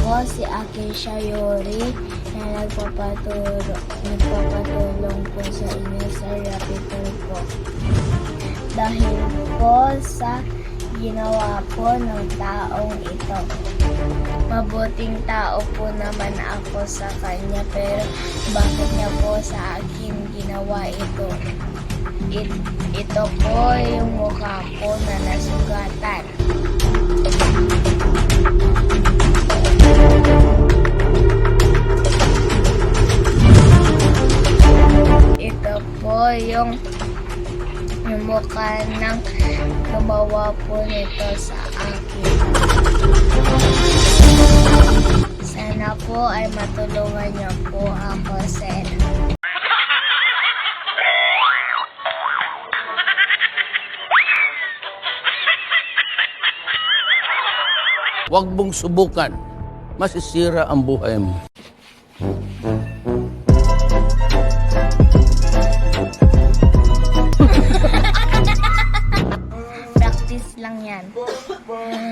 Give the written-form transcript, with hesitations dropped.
po si Akisha Yori na nagpapatulong po sa inyo sa Rapid po. Dahil po sa ginawa po ng taong ito. Mabuting tao po naman ako sa kanya, pero bakit niya po sa akin ginawa ito? Ito po yung mukha ko na nasugatan. Ito po yung mukha ng gumawa po nito sa akin. Sana po ay matulungan niyo po ako, sir. Huwag mong subukan. Masisira ang buhay mo. Practice lang yan.